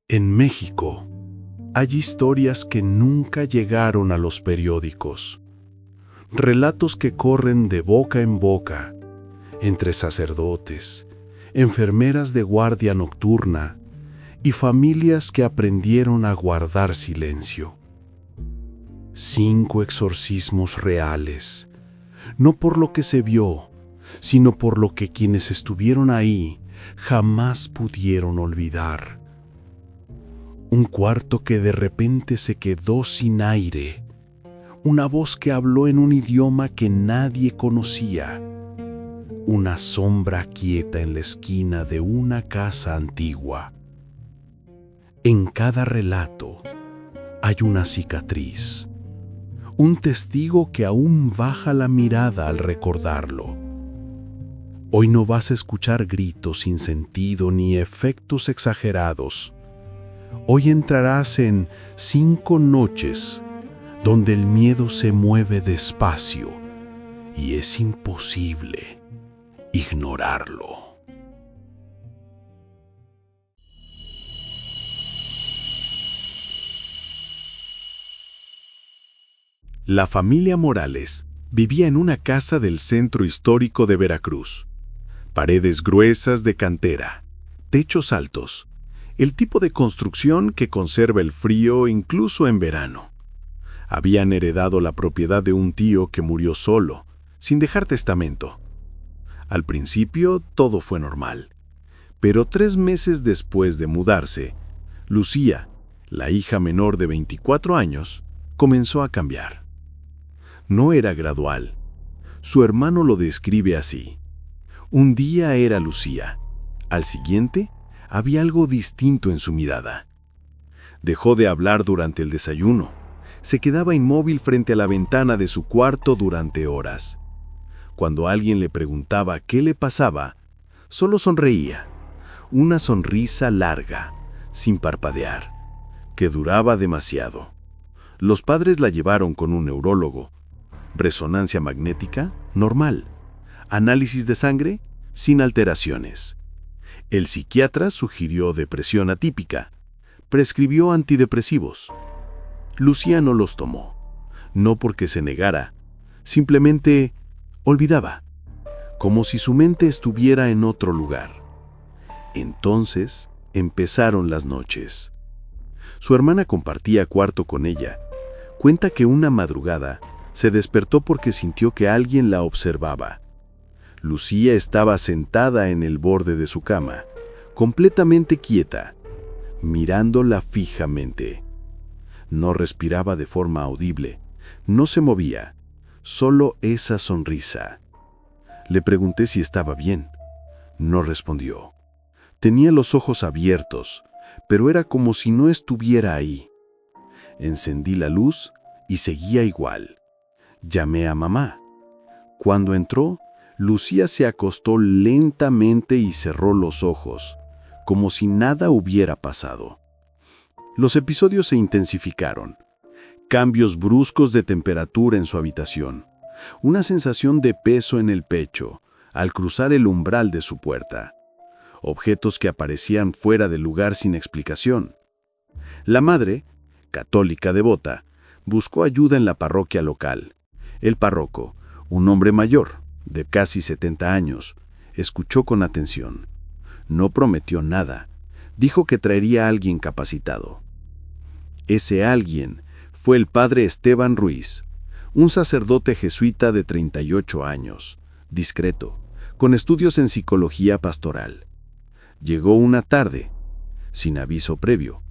En México, hay historias que nunca llegaron a los periódicos. Relatos que corren de boca en boca, entre sacerdotes, enfermeras de guardia nocturna y familias que aprendieron a guardar silencio. 5 exorcismos reales, no por lo que se vio, sino por lo que quienes estuvieron ahí jamás pudieron olvidar. Un cuarto que de repente se quedó sin aire, una voz que habló en un idioma que nadie conocía, una sombra quieta en la esquina de una casa antigua. En cada relato hay una cicatriz, un testigo que aún baja la mirada al recordarlo. Hoy no vas a escuchar gritos sin sentido ni efectos exagerados. Hoy entrarás en 5 noches donde el miedo se mueve despacio y es imposible ignorarlo. La familia Morales vivía en una casa del centro histórico de Veracruz. Paredes gruesas de cantera, techos altos, el tipo de construcción que conserva el frío incluso en verano. Habían heredado la propiedad de un tío que murió solo, sin dejar testamento. Al principio todo fue normal, pero 3 meses después de mudarse, Lucía, la hija menor de 24 años, comenzó a cambiar. No era gradual. Su hermano lo describe así. Un día era Lucía, al siguiente había algo distinto en su mirada. Dejó de hablar durante el desayuno. Se quedaba inmóvil frente a la ventana de su cuarto durante horas. Cuando alguien le preguntaba qué le pasaba, solo sonreía. Una sonrisa larga, sin parpadear, que duraba demasiado. Los padres la llevaron con un neurólogo. Resonancia magnética, normal. Análisis de sangre, sin alteraciones. El psiquiatra sugirió depresión atípica. Prescribió antidepresivos. Lucía no los tomó. No porque se negara, simplemente olvidaba, como si su mente estuviera en otro lugar. Entonces empezaron las noches. Su hermana compartía cuarto con ella. Cuenta que una madrugada se despertó porque sintió que alguien la observaba. Lucía estaba sentada en el borde de su cama, completamente quieta, mirándola fijamente. No respiraba de forma audible, no se movía, solo esa sonrisa. Le pregunté si estaba bien. No respondió. Tenía los ojos abiertos, pero era como si no estuviera ahí. Encendí la luz y seguía igual. Llamé a mamá. Cuando entró, Lucía se acostó lentamente y cerró los ojos, como si nada hubiera pasado. Los episodios se intensificaron. Cambios bruscos de temperatura en su habitación. Una sensación de peso en el pecho al cruzar el umbral de su puerta. Objetos que aparecían fuera del lugar sin explicación. La madre, católica devota, buscó ayuda en la parroquia local. El párroco, un hombre mayor, de casi 70 años, escuchó con atención. No prometió nada. Dijo que traería a alguien capacitado. Ese alguien fue el padre Esteban Ruiz, un sacerdote jesuita de 38 años, discreto, con estudios en psicología pastoral. Llegó una tarde, sin aviso previo.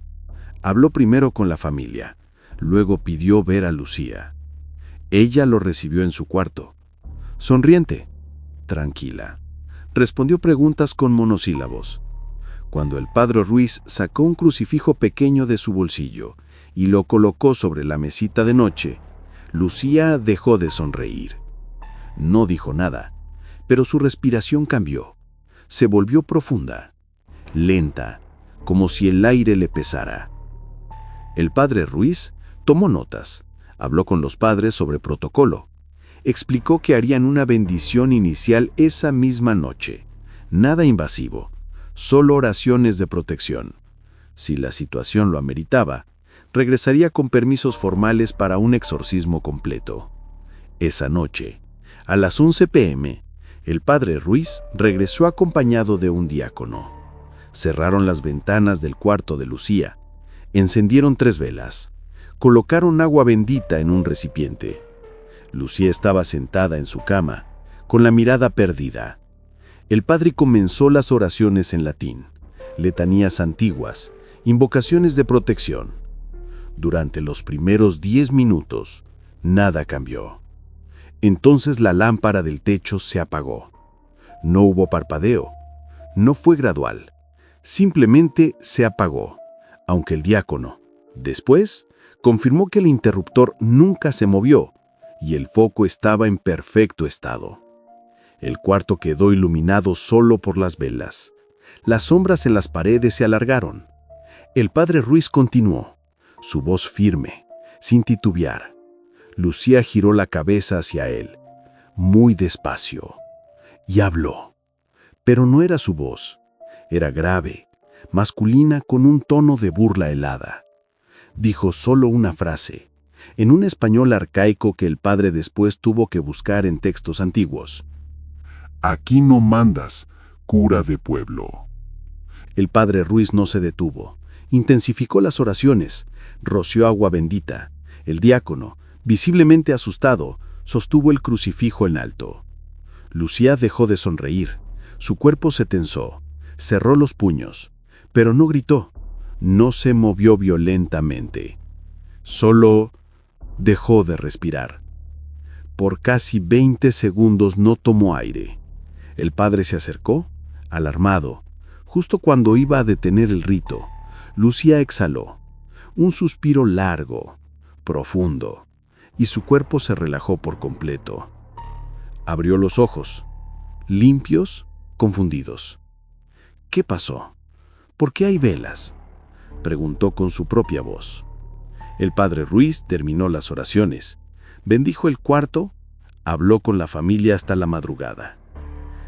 Habló primero con la familia, luego pidió ver a Lucía. Ella lo recibió en su cuarto. Sonriente, tranquila. Respondió preguntas con monosílabos. Cuando el padre Ruiz sacó un crucifijo pequeño de su bolsillo y lo colocó sobre la mesita de noche, Lucía dejó de sonreír. No dijo nada, pero su respiración cambió. Se volvió profunda, lenta, como si el aire le pesara. El padre Ruiz tomó notas, habló con los padres sobre protocolo. Explicó que harían una bendición inicial esa misma noche. Nada invasivo, solo oraciones de protección. Si la situación lo ameritaba, regresaría con permisos formales para un exorcismo completo. Esa noche, a las 11 p.m., el padre Ruiz regresó acompañado de un diácono. Cerraron las ventanas del cuarto de Lucía, encendieron 3 velas, colocaron agua bendita en un recipiente. Lucía estaba sentada en su cama, con la mirada perdida. El padre comenzó las oraciones en latín, letanías antiguas, invocaciones de protección. Durante los primeros 10 minutos, nada cambió. Entonces la lámpara del techo se apagó. No hubo parpadeo. No fue gradual. Simplemente se apagó, aunque el diácono, después, confirmó que el interruptor nunca se movió y el foco estaba en perfecto estado. El cuarto quedó iluminado solo por las velas. Las sombras en las paredes se alargaron. El padre Ruiz continuó, su voz firme, sin titubear. Lucía giró la cabeza hacia él, muy despacio, y habló. Pero no era su voz, era grave, masculina con un tono de burla helada. Dijo solo una frase, en un español arcaico que el padre después tuvo que buscar en textos antiguos. Aquí no mandas, cura de pueblo. El padre Ruiz no se detuvo, intensificó las oraciones, roció agua bendita. El diácono, visiblemente asustado, sostuvo el crucifijo en alto. Lucía dejó de sonreír, su cuerpo se tensó, cerró los puños, pero no gritó, no se movió violentamente. Solo dejó de respirar. Por casi 20 segundos no tomó aire. El padre se acercó, alarmado. Justo cuando iba a detener el rito, Lucía exhaló, un suspiro largo, profundo, y su cuerpo se relajó por completo. Abrió los ojos, limpios, confundidos. ¿Qué pasó? ¿Por qué hay velas?, preguntó con su propia voz. El padre Ruiz terminó las oraciones, bendijo el cuarto, habló con la familia hasta la madrugada.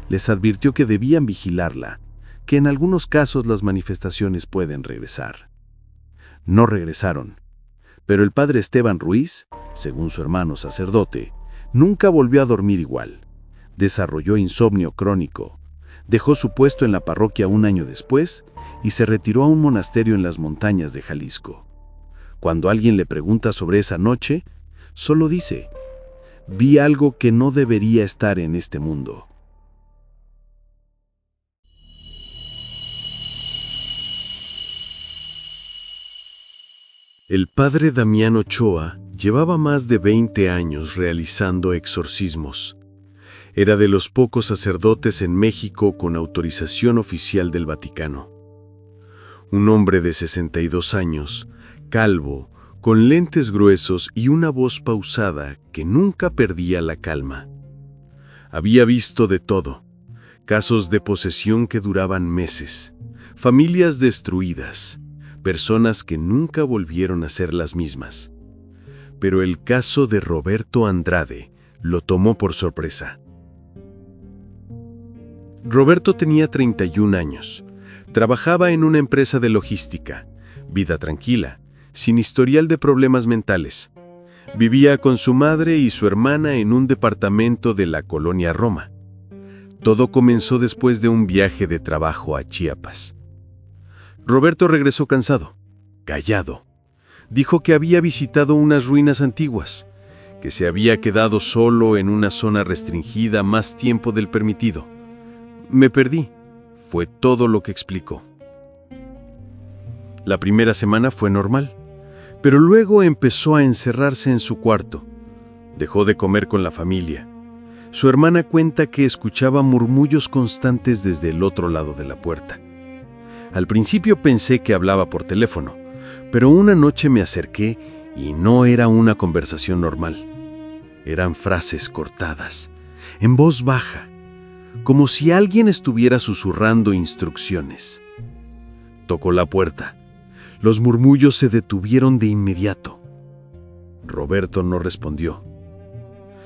Les advirtió que debían vigilarla, que en algunos casos las manifestaciones pueden regresar. No regresaron, pero el padre Esteban Ruiz, según su hermano sacerdote, nunca volvió a dormir igual. Desarrolló insomnio crónico, dejó su puesto en la parroquia un año después y se retiró a un monasterio en las montañas de Jalisco. Cuando alguien le pregunta sobre esa noche, solo dice: vi algo que no debería estar en este mundo. El padre Damián Ochoa llevaba más de 20 años realizando exorcismos. Era de los pocos sacerdotes en México con autorización oficial del Vaticano. Un hombre de 62 años, calvo, con lentes gruesos y una voz pausada que nunca perdía la calma. Había visto de todo: casos de posesión que duraban meses, familias destruidas, personas que nunca volvieron a ser las mismas. Pero el caso de Roberto Andrade lo tomó por sorpresa. Roberto tenía 31 años. Trabajaba en una empresa de logística, vida tranquila, sin historial de problemas mentales. Vivía con su madre y su hermana en un departamento de la colonia Roma. Todo comenzó después de un viaje de trabajo a Chiapas. Roberto regresó cansado, callado. Dijo que había visitado unas ruinas antiguas, que se había quedado solo en una zona restringida más tiempo del permitido. Me perdí, fue todo lo que explicó. La primera semana fue normal, pero luego empezó a encerrarse en su cuarto. Dejó de comer con la familia. Su hermana cuenta que escuchaba murmullos constantes desde el otro lado de la puerta. Al principio pensé que hablaba por teléfono, pero una noche me acerqué y no era una conversación normal. Eran frases cortadas, en voz baja, como si alguien estuviera susurrando instrucciones. Tocó la puerta. Los murmullos se detuvieron de inmediato. Roberto no respondió.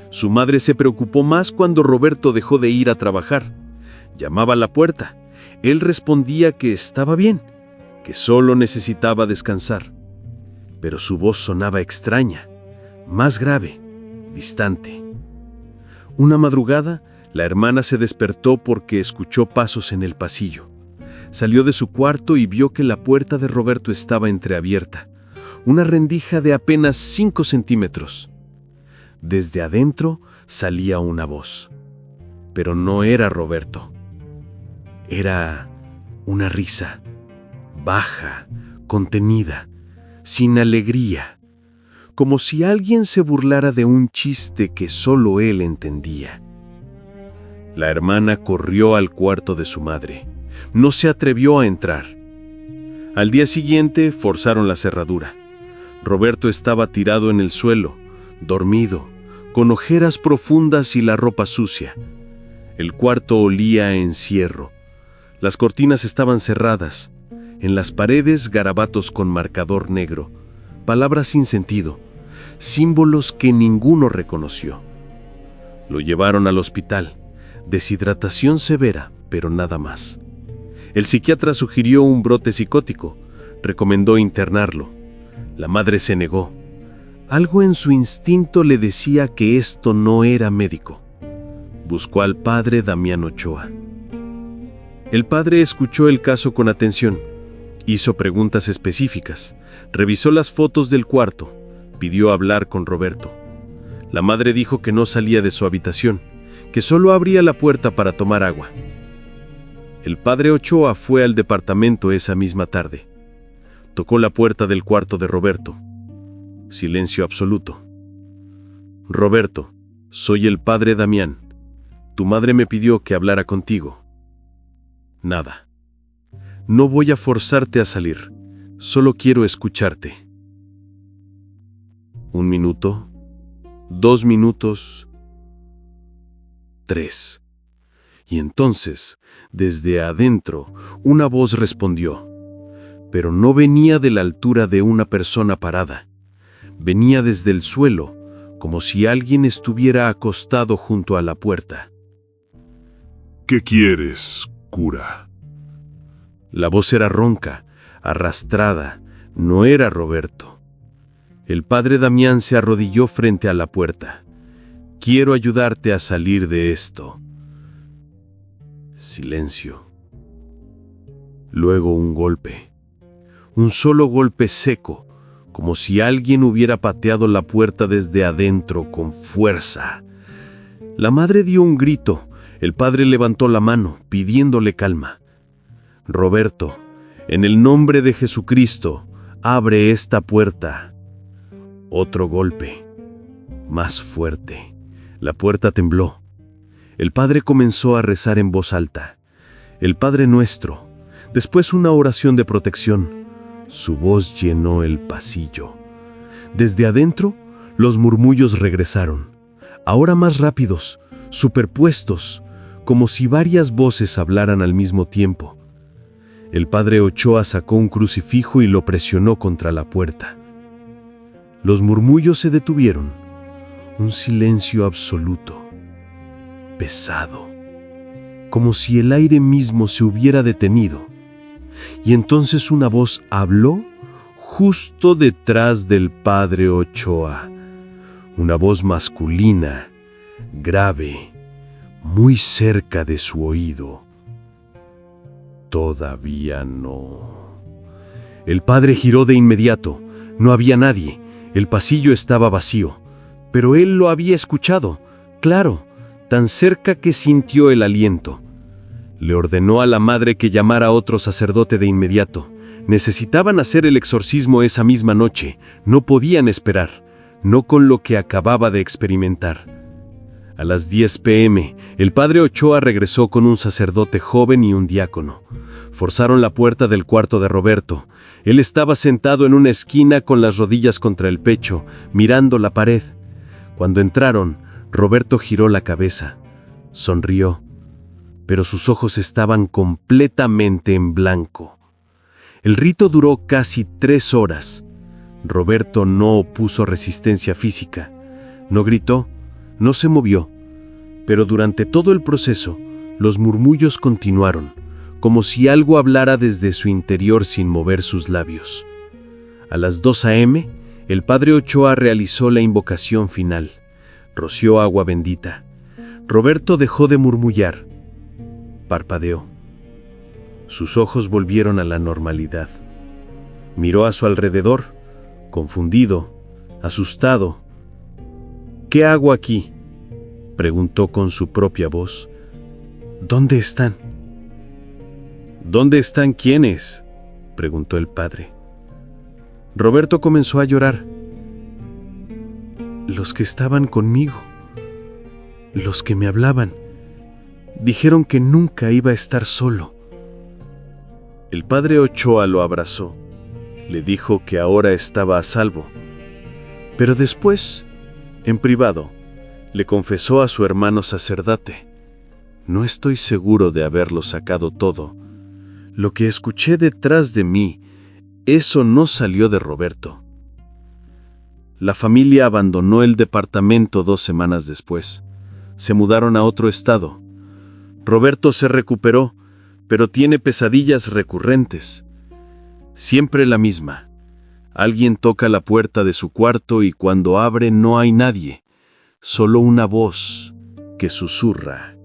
Su madre se preocupó más cuando Roberto dejó de ir a trabajar. Llamaba a la puerta. Él respondía que estaba bien, que solo necesitaba descansar. Pero su voz sonaba extraña, más grave, distante. Una madrugada, la hermana se despertó porque escuchó pasos en el pasillo. Salió de su cuarto y vio que la puerta de Roberto estaba entreabierta, una rendija de apenas 5 centímetros. Desde adentro salía una voz, pero no era Roberto. Era una risa, baja, contenida, sin alegría, como si alguien se burlara de un chiste que solo él entendía. La hermana corrió al cuarto de su madre. No se atrevió a entrar. Al día siguiente forzaron la cerradura. Roberto estaba tirado en el suelo, dormido, con ojeras profundas y la ropa sucia. El cuarto olía a encierro. Las cortinas estaban cerradas. En las paredes, garabatos con marcador negro, palabras sin sentido, símbolos que ninguno reconoció. Lo llevaron al hospital. Deshidratación severa, pero nada más. El psiquiatra sugirió un brote psicótico. Recomendó internarlo. La madre se negó. Algo en su instinto le decía que esto no era médico. Buscó al padre Damián Ochoa. El padre escuchó el caso con atención. Hizo preguntas específicas. Revisó las fotos del cuarto. Pidió hablar con Roberto. La madre dijo que no salía de su habitación, que solo abría la puerta para tomar agua. El padre Ochoa fue al departamento esa misma tarde. Tocó la puerta del cuarto de Roberto. Silencio absoluto. Roberto, soy el padre Damián. Tu madre me pidió que hablara contigo. Nada. No voy a forzarte a salir. Solo quiero escucharte. 1 minuto, 2 minutos, 3. Y entonces, desde adentro, una voz respondió, pero no venía de la altura de una persona parada. Venía desde el suelo, como si alguien estuviera acostado junto a la puerta. ¿Qué quieres, cura? La voz era ronca, arrastrada, no era Roberto. El padre Damián se arrodilló frente a la puerta. Quiero ayudarte a salir de esto. Silencio. Luego un golpe. Un solo golpe seco, como si alguien hubiera pateado la puerta desde adentro con fuerza. La madre dio un grito. El padre levantó la mano, pidiéndole calma. Roberto, en el nombre de Jesucristo, abre esta puerta. Otro golpe, más fuerte. La puerta tembló. El padre comenzó a rezar en voz alta. El Padre Nuestro, después una oración de protección. Su voz llenó el pasillo. Desde adentro, los murmullos regresaron, ahora más rápidos, superpuestos, como si varias voces hablaran al mismo tiempo. El padre Ochoa sacó un crucifijo y lo presionó contra la puerta. Los murmullos se detuvieron. Un silencio absoluto, pesado, como si el aire mismo se hubiera detenido. Y entonces una voz habló justo detrás del padre Ochoa. Una voz masculina, grave, muy cerca de su oído. Todavía no. El padre giró de inmediato. No había nadie. El pasillo estaba vacío. Pero él lo había escuchado. Claro, tan cerca que sintió el aliento. Le ordenó a la madre que llamara a otro sacerdote de inmediato. Necesitaban hacer el exorcismo esa misma noche. No podían esperar. No con lo que acababa de experimentar. A las 10 p.m., el padre Ochoa regresó con un sacerdote joven y un diácono. Forzaron la puerta del cuarto de Roberto. Él estaba sentado en una esquina con las rodillas contra el pecho, mirando la pared. Cuando entraron, Roberto giró la cabeza. Sonrió, pero sus ojos estaban completamente en blanco. El rito duró casi 3 horas. Roberto no opuso resistencia física. No gritó. No se movió, pero durante todo el proceso, los murmullos continuaron, como si algo hablara desde su interior sin mover sus labios. A las 2 a.m., el padre Ochoa realizó la invocación final. Roció agua bendita. Roberto dejó de murmullar. Parpadeó. Sus ojos volvieron a la normalidad. Miró a su alrededor, confundido, asustado. ¿Qué hago aquí?, preguntó con su propia voz. ¿Dónde están? ¿Dónde están quiénes?, preguntó el padre. Roberto comenzó a llorar. Los que estaban conmigo, los que me hablaban, dijeron que nunca iba a estar solo. El padre Ochoa lo abrazó. Le dijo que ahora estaba a salvo. Pero después, en privado, le confesó a su hermano sacerdote: no estoy seguro de haberlo sacado todo. Lo que escuché detrás de mí, eso no salió de Roberto. La familia abandonó el departamento 2 semanas después. Se mudaron a otro estado. Roberto se recuperó, pero tiene pesadillas recurrentes. Siempre la misma. Alguien toca la puerta de su cuarto y cuando abre no hay nadie, solo una voz que susurra: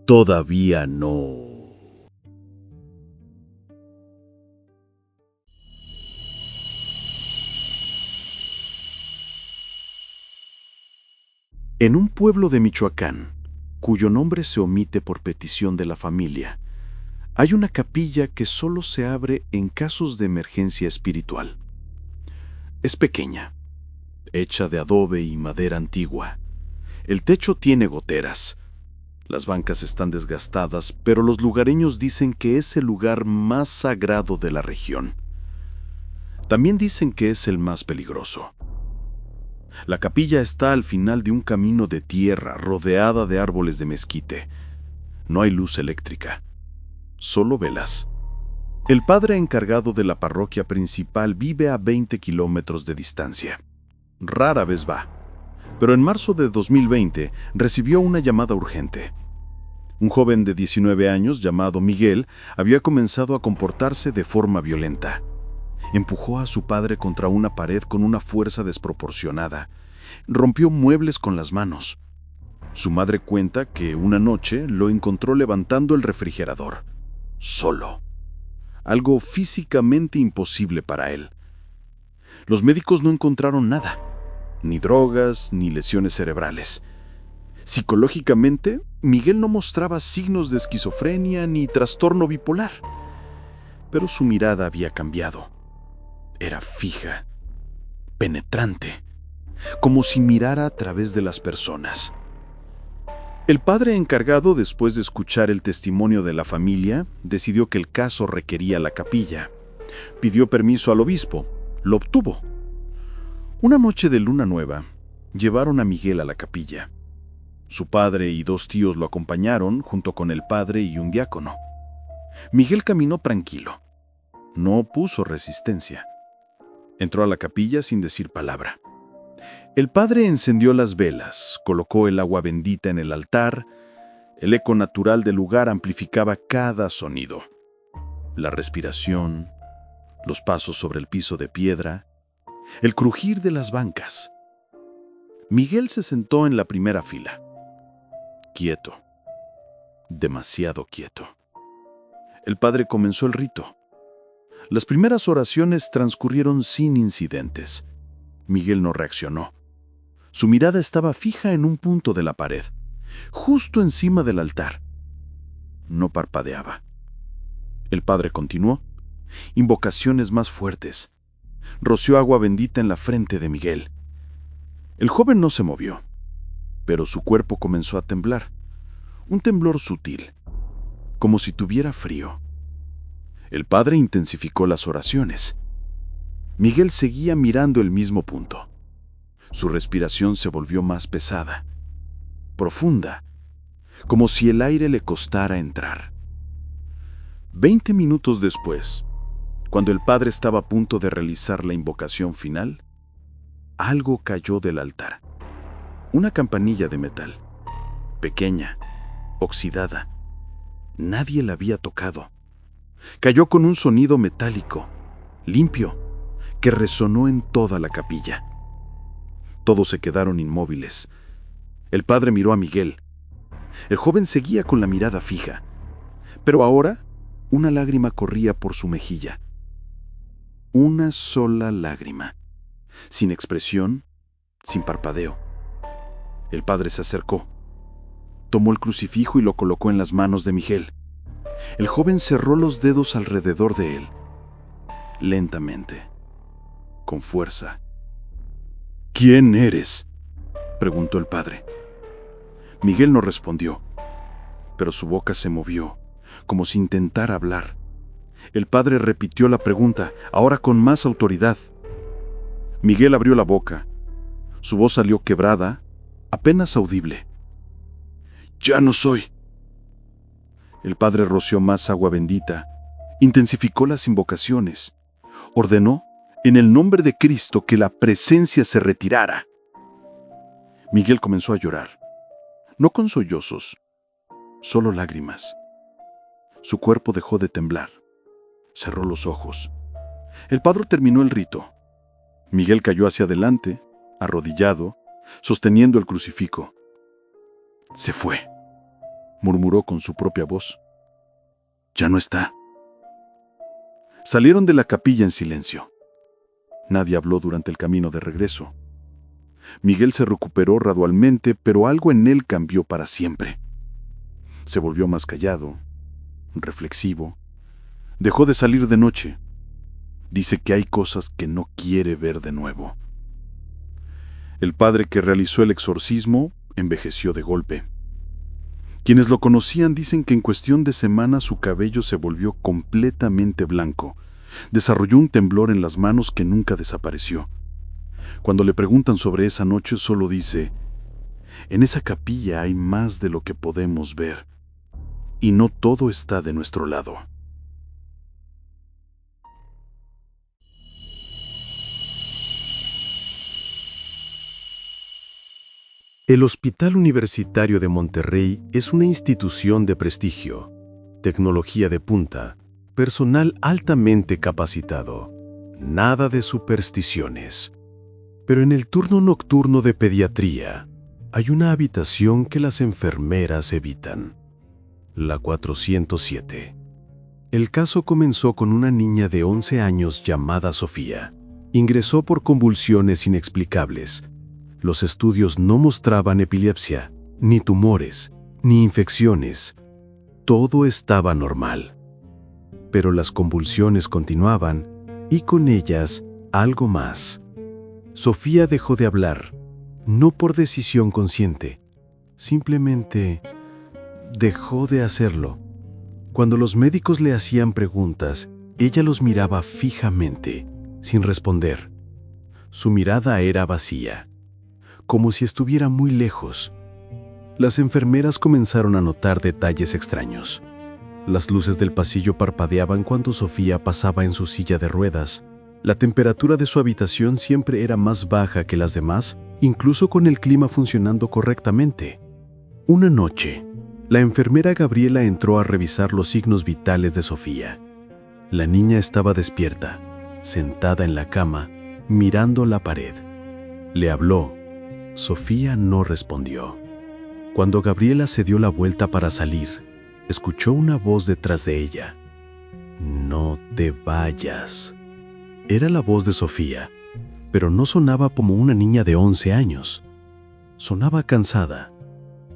todavía no. En un pueblo de Michoacán, cuyo nombre se omite por petición de la familia, hay una capilla que solo se abre en casos de emergencia espiritual. Es pequeña, hecha de adobe y madera antigua. El techo tiene goteras. Las bancas están desgastadas, pero los lugareños dicen que es el lugar más sagrado de la región. También dicen que es el más peligroso. La capilla está al final de un camino de tierra rodeada de árboles de mezquite. No hay luz eléctrica, solo velas. El padre encargado de la parroquia principal vive a 20 kilómetros de distancia. Rara vez va, pero en marzo de 2020 recibió una llamada urgente. Un joven de 19 años llamado Miguel había comenzado a comportarse de forma violenta. Empujó a su padre contra una pared con una fuerza desproporcionada. Rompió muebles con las manos. Su madre cuenta que una noche lo encontró levantando el refrigerador, solo. Algo físicamente imposible para él. Los médicos no encontraron nada, ni drogas, ni lesiones cerebrales. Psicológicamente, Miguel no mostraba signos de esquizofrenia ni trastorno bipolar. Pero su mirada había cambiado. Era fija, penetrante, como si mirara a través de las personas. El padre encargado, después de escuchar el testimonio de la familia, decidió que el caso requería la capilla. Pidió permiso al obispo, lo obtuvo. Una noche de luna nueva, llevaron a Miguel a la capilla. Su padre y 2 tíos lo acompañaron, junto con el padre y un diácono. Miguel caminó tranquilo. No opuso resistencia. Entró a la capilla sin decir palabra. El padre encendió las velas, colocó el agua bendita en el altar. El eco natural del lugar amplificaba cada sonido. La respiración, los pasos sobre el piso de piedra, el crujir de las bancas. Miguel se sentó en la primera fila. Quieto. Demasiado quieto. El padre comenzó el rito. Las primeras oraciones transcurrieron sin incidentes. Miguel no reaccionó. Su mirada estaba fija en un punto de la pared, justo encima del altar. No parpadeaba. El padre continuó. Invocaciones más fuertes. Roció agua bendita en la frente de Miguel. El joven no se movió, pero su cuerpo comenzó a temblar. Un temblor sutil, como si tuviera frío. El padre intensificó las oraciones. Miguel seguía mirando el mismo punto. Su respiración se volvió más pesada, profunda, como si el aire le costara entrar. 20 minutos después, cuando el padre estaba a punto de realizar la invocación final, algo cayó del altar. Una campanilla de metal, pequeña, oxidada. Nadie la había tocado. Cayó con un sonido metálico, limpio, que resonó en toda la capilla. Todos se quedaron inmóviles. El padre miró a Miguel. El joven seguía con la mirada fija, pero ahora una lágrima corría por su mejilla. Una sola lágrima, sin expresión, sin parpadeo. El padre se acercó, tomó el crucifijo y lo colocó en las manos de Miguel. El joven cerró los dedos alrededor de él, lentamente, con fuerza. «¿Quién eres?», preguntó el padre. Miguel no respondió, pero su boca se movió, como si intentara hablar. El padre repitió la pregunta, ahora con más autoridad. Miguel abrió la boca. Su voz salió quebrada, apenas audible. «Ya no soy». El padre roció más agua bendita, intensificó las invocaciones, ordenó, en el nombre de Cristo, que la presencia se retirara. Miguel comenzó a llorar, no con sollozos, solo lágrimas. Su cuerpo dejó de temblar, cerró los ojos. El padre terminó el rito. Miguel cayó hacia adelante, arrodillado, sosteniendo el crucifijo. «Se fue», murmuró con su propia voz. «Ya no está». Salieron de la capilla en silencio. Nadie habló durante el camino de regreso. Miguel se recuperó gradualmente, pero algo en él cambió para siempre. Se volvió más callado, reflexivo. Dejó de salir de noche. Dice que hay cosas que no quiere ver de nuevo. El padre que realizó el exorcismo envejeció de golpe. Quienes lo conocían dicen que en cuestión de semanas su cabello se volvió completamente blanco. Desarrolló un temblor en las manos que nunca desapareció. Cuando le preguntan sobre esa noche, solo dice: «En esa capilla hay más de lo que podemos ver, y no todo está de nuestro lado». El Hospital Universitario de Monterrey es una institución de prestigio, tecnología de punta, personal altamente capacitado, nada de supersticiones. Pero en el turno nocturno de pediatría hay una habitación que las enfermeras evitan, la 407. El caso comenzó con una niña de 11 años llamada Sofía. Ingresó por convulsiones inexplicables. Los estudios no mostraban epilepsia, ni tumores, ni infecciones. Todo estaba normal. Pero las convulsiones continuaban, y con ellas algo más. Sofía dejó de hablar, no por decisión consciente, simplemente dejó de hacerlo. Cuando los médicos le hacían preguntas, ella los miraba fijamente, sin responder. Su mirada era vacía, como si estuviera muy lejos. Las enfermeras comenzaron a notar detalles extraños. Las luces del pasillo parpadeaban cuando Sofía pasaba en su silla de ruedas. La temperatura de su habitación siempre era más baja que las demás, incluso con el clima funcionando correctamente. Una noche, la enfermera Gabriela entró a revisar los signos vitales de Sofía. La niña estaba despierta, sentada en la cama, mirando la pared. Le habló. Sofía no respondió. Cuando Gabriela se dio la vuelta para salir, escuchó una voz detrás de ella. «No te vayas». Era la voz de Sofía, pero no sonaba como una niña de 11 años. Sonaba cansada,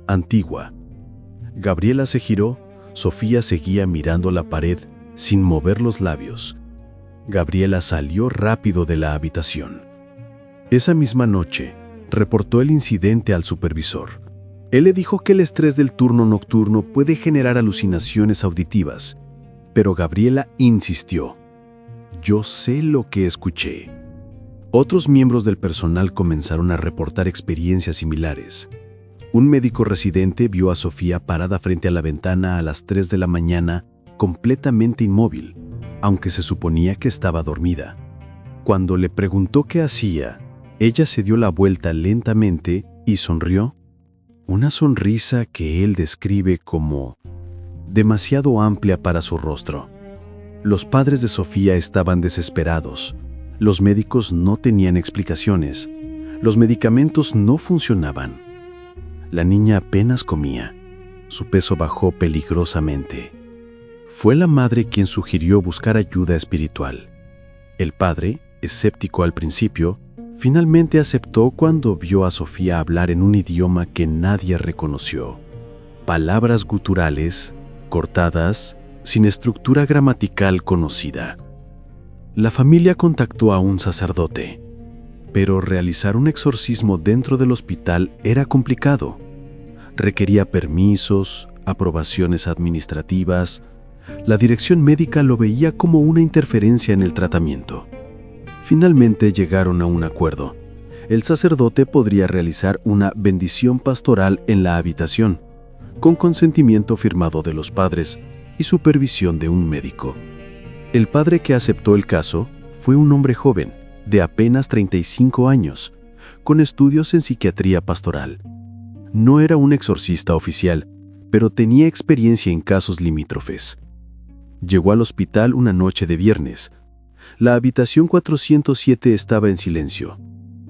antigua. Gabriela se giró. Sofía seguía mirando la pared sin mover los labios. Gabriela salió rápido de la habitación. Esa misma noche, reportó el incidente al supervisor. Él le dijo que el estrés del turno nocturno puede generar alucinaciones auditivas, pero Gabriela insistió. «Yo sé lo que escuché». Otros miembros del personal comenzaron a reportar experiencias similares. Un médico residente vio a Sofía parada frente a la ventana a las 3 de la mañana, completamente inmóvil, aunque se suponía que estaba dormida. Cuando le preguntó qué hacía, ella se dio la vuelta lentamente y sonrió. Una sonrisa que él describe como demasiado amplia para su rostro. Los padres de Sofía estaban desesperados. Los médicos no tenían explicaciones. Los medicamentos no funcionaban. La niña apenas comía. Su peso bajó peligrosamente. Fue la madre quien sugirió buscar ayuda espiritual. El padre, escéptico al principio, finalmente aceptó cuando vio a Sofía hablar en un idioma que nadie reconoció. Palabras guturales, cortadas, sin estructura gramatical conocida. La familia contactó a un sacerdote, pero realizar un exorcismo dentro del hospital era complicado. Requería permisos, aprobaciones administrativas. La dirección médica lo veía como una interferencia en el tratamiento. Finalmente llegaron a un acuerdo. El sacerdote podría realizar una bendición pastoral en la habitación, con consentimiento firmado de los padres y supervisión de un médico. El padre que aceptó el caso fue un hombre joven, de apenas 35 años, con estudios en psiquiatría pastoral. No era un exorcista oficial, pero tenía experiencia en casos limítrofes. Llegó al hospital una noche de viernes. La habitación 407 estaba en silencio.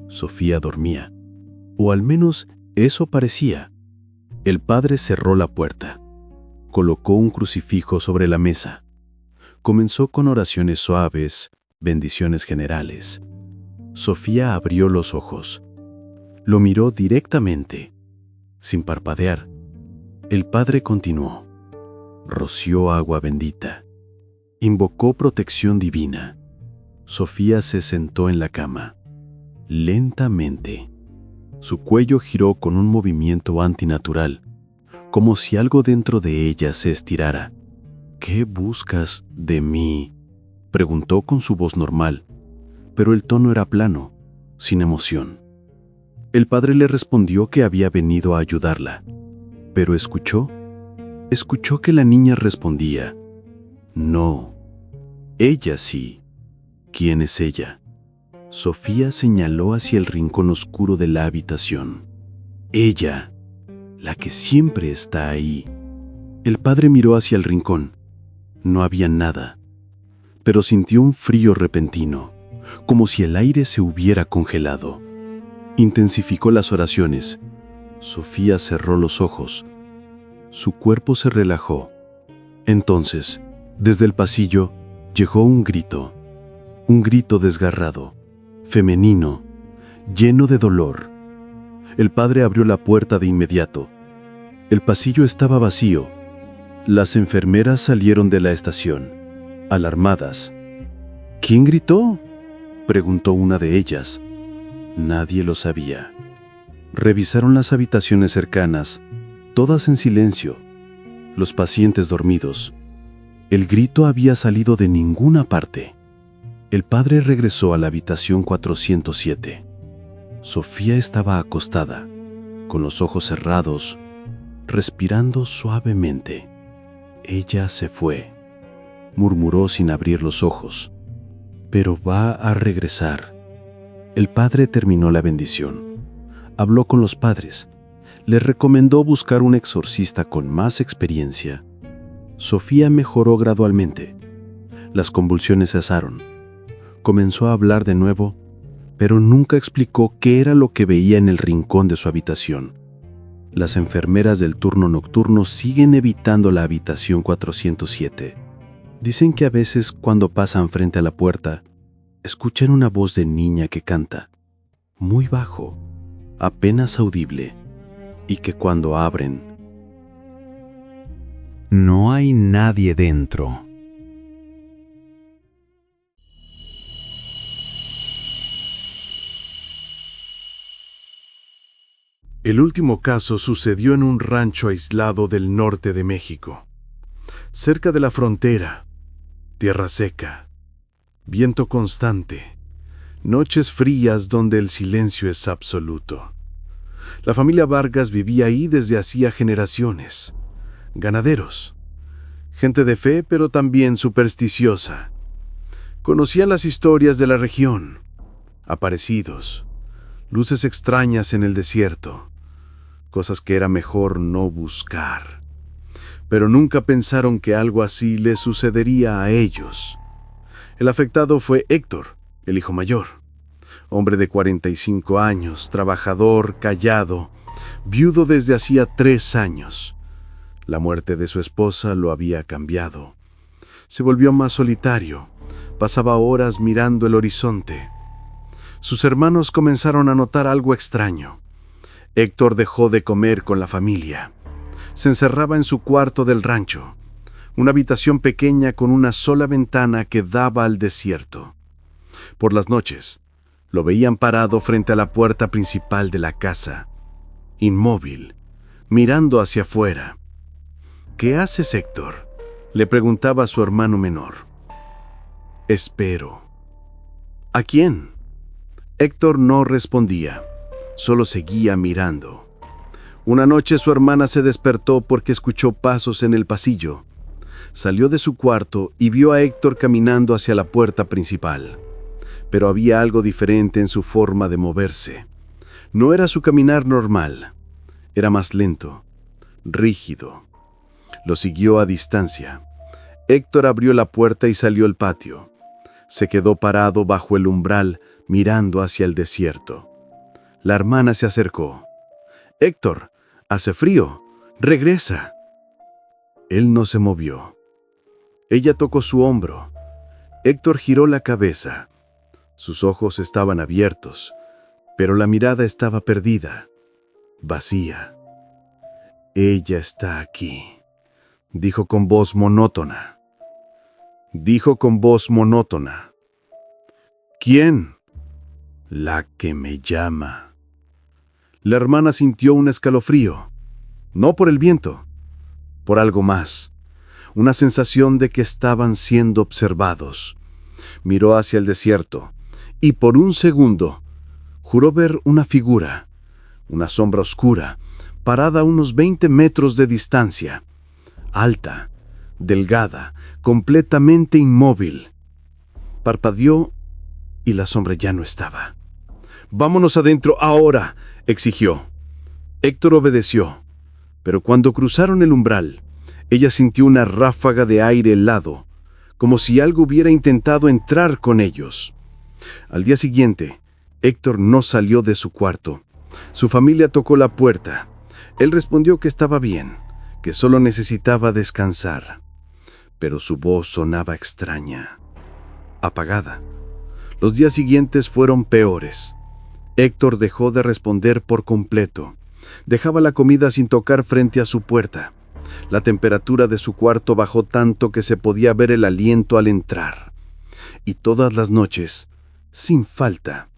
Sofía dormía, o al menos eso parecía. El padre cerró la puerta. Colocó un crucifijo sobre la mesa. Comenzó con oraciones suaves, bendiciones generales. Sofía abrió los ojos. Lo miró directamente, sin parpadear. El padre continuó. Roció agua bendita. Invocó protección divina. Sofía se sentó en la cama. Lentamente. Su cuello giró con un movimiento antinatural, como si algo dentro de ella se estirara. «¿Qué buscas de mí?», preguntó con su voz normal, pero el tono era plano, sin emoción. El padre le respondió que había venido a ayudarla, pero escuchó que la niña respondía: «No, ella sí». «¿Quién es ella?». Sofía señaló hacia el rincón oscuro de la habitación. «Ella, la que siempre está ahí». El padre miró hacia el rincón. No había nada, pero sintió un frío repentino, como si el aire se hubiera congelado. Intensificó las oraciones. Sofía cerró los ojos. Su cuerpo se relajó. Entonces, desde el pasillo, llegó un grito desgarrado, femenino, lleno de dolor. El padre abrió la puerta de inmediato. El pasillo estaba vacío. Las enfermeras salieron de la estación, alarmadas. «¿Quién gritó?», preguntó una de ellas. Nadie lo sabía. Revisaron las habitaciones cercanas, todas en silencio, los pacientes dormidos. El grito había salido de ninguna parte. El padre regresó a la habitación 407. Sofía estaba acostada, con los ojos cerrados, respirando suavemente. «Ella se fue», murmuró sin abrir los ojos. «Pero va a regresar». El padre terminó la bendición. Habló con los padres. Les recomendó buscar un exorcista con más experiencia. Sofía mejoró gradualmente. Las convulsiones cesaron. Comenzó a hablar de nuevo, pero nunca explicó qué era lo que veía en el rincón de su habitación. Las enfermeras del turno nocturno siguen evitando la habitación 407. Dicen que a veces cuando pasan frente a la puerta, escuchan una voz de niña que canta, muy bajo, apenas audible, y que cuando abren, no hay nadie dentro. El último caso sucedió en un rancho aislado del norte de México. Cerca de la frontera, tierra seca, viento constante, noches frías donde el silencio es absoluto. La familia Vargas vivía ahí desde hacía generaciones. Ganaderos, gente de fe pero también supersticiosa. Conocían las historias de la región, aparecidos, luces extrañas en el desierto, cosas que era mejor no buscar. pero nunca pensaron que algo así les sucedería a ellos. El afectado fue Héctor, el hijo mayor, hombre de 45 años, trabajador, callado, viudo desde hacía 3 años. La muerte de su esposa lo había cambiado. Se volvió más solitario, pasaba horas mirando el horizonte. Sus hermanos comenzaron a notar algo extraño. Héctor dejó de comer con la familia. Se encerraba en su cuarto del rancho, una habitación pequeña con una sola ventana que daba al desierto. Por las noches, lo veían parado frente a la puerta principal de la casa, inmóvil, mirando hacia afuera. «¿Qué haces, Héctor?», le preguntaba a su hermano menor. «Espero». «¿A quién?». Héctor no respondía, solo seguía mirando. Una noche su hermana se despertó porque escuchó pasos en el pasillo. Salió de su cuarto y vio a Héctor caminando hacia la puerta principal. Pero había algo diferente en su forma de moverse. No era su caminar normal. Era más lento, rígido. Lo siguió a distancia. Héctor abrió la puerta y salió al patio. Se quedó parado bajo el umbral, mirando hacia el desierto. La hermana se acercó. «Héctor, hace frío. Regresa». Él no se movió. Ella tocó su hombro. Héctor giró la cabeza. Sus ojos estaban abiertos, pero la mirada estaba perdida, vacía. «Ella está aquí», dijo con voz monótona. «¿Quién?». «La que me llama». La hermana sintió un escalofrío, no por el viento, por algo más, una sensación de que estaban siendo observados. Miró hacia el desierto y por un segundo juró ver una figura, una sombra oscura, parada a unos 20 metros de distancia, alta, delgada, completamente inmóvil. Parpadeó y la sombra ya no estaba. «Vámonos adentro ahora», exigió. Héctor obedeció, pero cuando cruzaron el umbral, ella sintió una ráfaga de aire helado, como si algo hubiera intentado entrar con ellos. Al día siguiente, Héctor no salió de su cuarto. Su familia tocó la puerta. Él respondió que estaba bien, que solo necesitaba descansar. Pero su voz sonaba extraña, apagada. Los días siguientes fueron peores. Héctor dejó de responder por completo. Dejaba la comida sin tocar frente a su puerta. La temperatura de su cuarto bajó tanto que se podía ver el aliento al entrar. Y todas las noches, sin falta,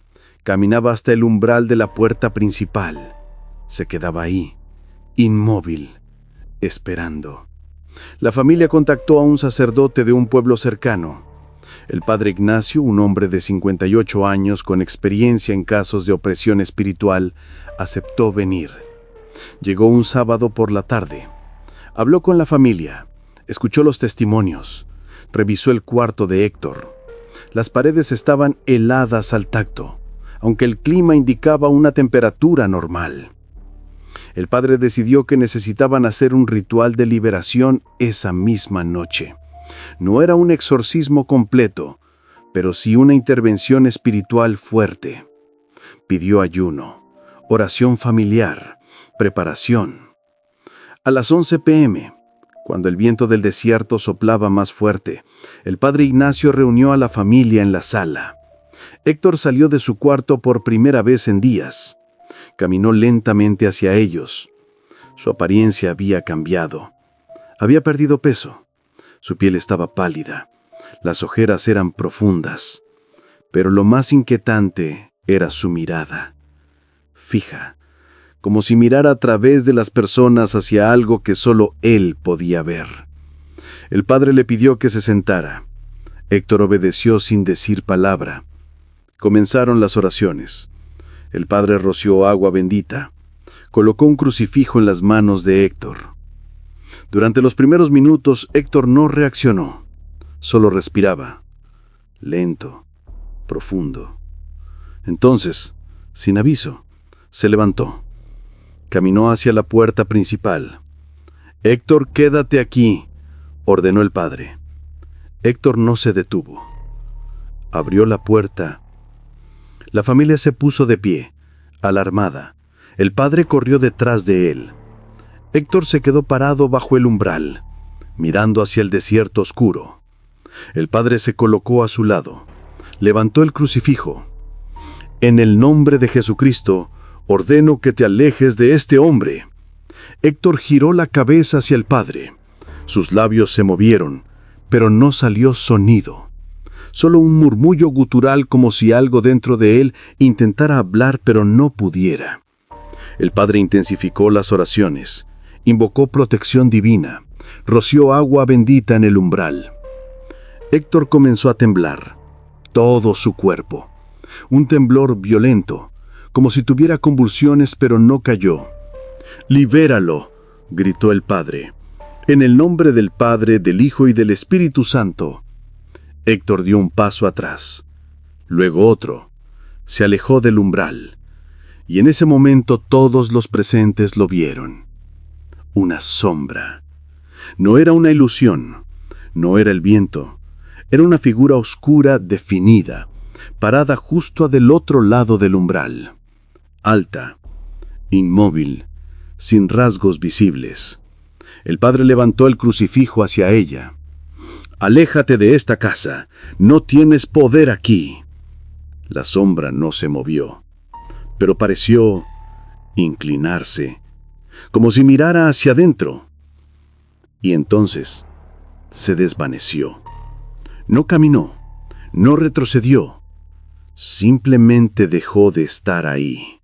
caminaba hasta el umbral de la puerta principal. Se quedaba ahí, inmóvil, esperando. La familia contactó a un sacerdote de un pueblo cercano. El padre Ignacio, un hombre de 58 años con experiencia en casos de opresión espiritual, aceptó venir. Llegó un sábado por la tarde. Habló con la familia, escuchó los testimonios, revisó el cuarto de Héctor. Las paredes estaban heladas al tacto, aunque el clima indicaba una temperatura normal. El padre decidió que necesitaban hacer un ritual de liberación esa misma noche. No era un exorcismo completo, pero sí una intervención espiritual fuerte. Pidió ayuno, oración familiar, preparación. A las 11 p.m., cuando el viento del desierto soplaba más fuerte, el padre Ignacio reunió a la familia en la sala. Héctor salió de su cuarto por primera vez en días. Caminó lentamente hacia ellos. Su apariencia había cambiado. Había perdido peso. Su piel estaba pálida, las ojeras eran profundas, pero lo más inquietante era su mirada, fija, como si mirara a través de las personas hacia algo que solo él podía ver. El padre le pidió que se sentara. Héctor obedeció sin decir palabra. Comenzaron las oraciones. El padre roció agua bendita, colocó un crucifijo en las manos de Héctor. Durante los primeros minutos, Héctor no reaccionó, solo respiraba, lento, profundo. Entonces, sin aviso, se levantó. Caminó hacia la puerta principal. Héctor, quédate aquí, ordenó el padre. Héctor no se detuvo. Abrió la puerta. La familia se puso de pie, alarmada. El padre corrió detrás de él. Héctor se quedó parado bajo el umbral, mirando hacia el desierto oscuro. El padre se colocó a su lado, levantó el crucifijo. En el nombre de Jesucristo, ordeno que te alejes de este hombre. Héctor giró la cabeza hacia el padre. Sus labios se movieron, pero no salió sonido. Solo un murmullo gutural como si algo dentro de él intentara hablar pero no pudiera. El padre intensificó las oraciones, invocó protección divina, roció agua bendita en el umbral. Héctor comenzó a temblar, todo su cuerpo. Un temblor violento, como si tuviera convulsiones, pero no cayó. «Libéralo», gritó el padre. «En el nombre del Padre, del Hijo y del Espíritu Santo». Héctor dio un paso atrás, luego otro. Se alejó del umbral, y en ese momento todos los presentes lo vieron. Una sombra. No era una ilusión, no era el viento. Era una figura oscura definida, parada justo del otro lado del umbral. Alta, inmóvil, sin rasgos visibles. El padre levantó el crucifijo hacia ella. «Aléjate de esta casa, no tienes poder aquí». La sombra no se movió, pero pareció inclinarse, como si mirara hacia adentro. Y entonces se desvaneció. No caminó, no retrocedió, simplemente dejó de estar ahí.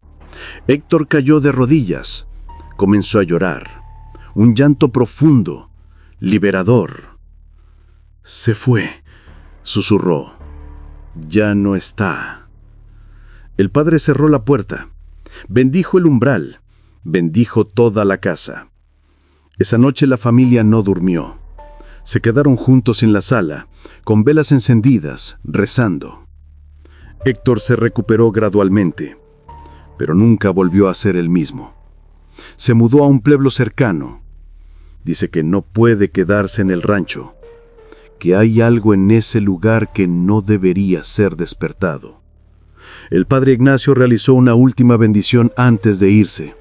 Héctor cayó de rodillas, comenzó a llorar, un llanto profundo, liberador. «Se fue», susurró. «Ya no está». El padre cerró la puerta, bendijo el umbral, bendijo toda la casa. Esa noche la familia no durmió. Se quedaron juntos en la sala, con velas encendidas, rezando. Héctor se recuperó gradualmente, pero nunca volvió a ser el mismo. Se mudó a un pueblo cercano. Dice que no puede quedarse en el rancho, que hay algo en ese lugar que no debería ser despertado. El padre Ignacio realizó una última bendición antes de irse.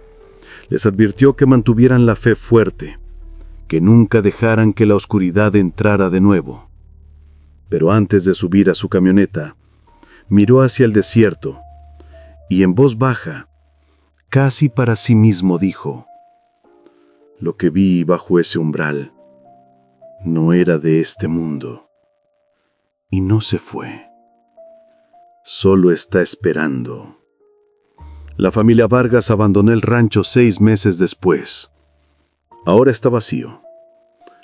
Les advirtió que mantuvieran la fe fuerte, que nunca dejaran que la oscuridad entrara de nuevo. Pero antes de subir a su camioneta, miró hacia el desierto y en voz baja, casi para sí mismo, dijo: «Lo que vi bajo ese umbral no era de este mundo». Y no se fue. Solo está esperando. La familia Vargas abandonó el rancho 6 meses después. Ahora está vacío.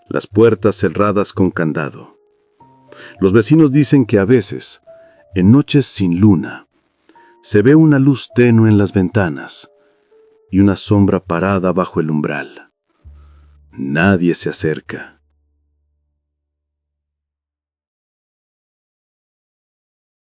Las puertas cerradas con candado. Los vecinos dicen que a veces, en noches sin luna, se ve una luz tenue en las ventanas y una sombra parada bajo el umbral. Nadie se acerca.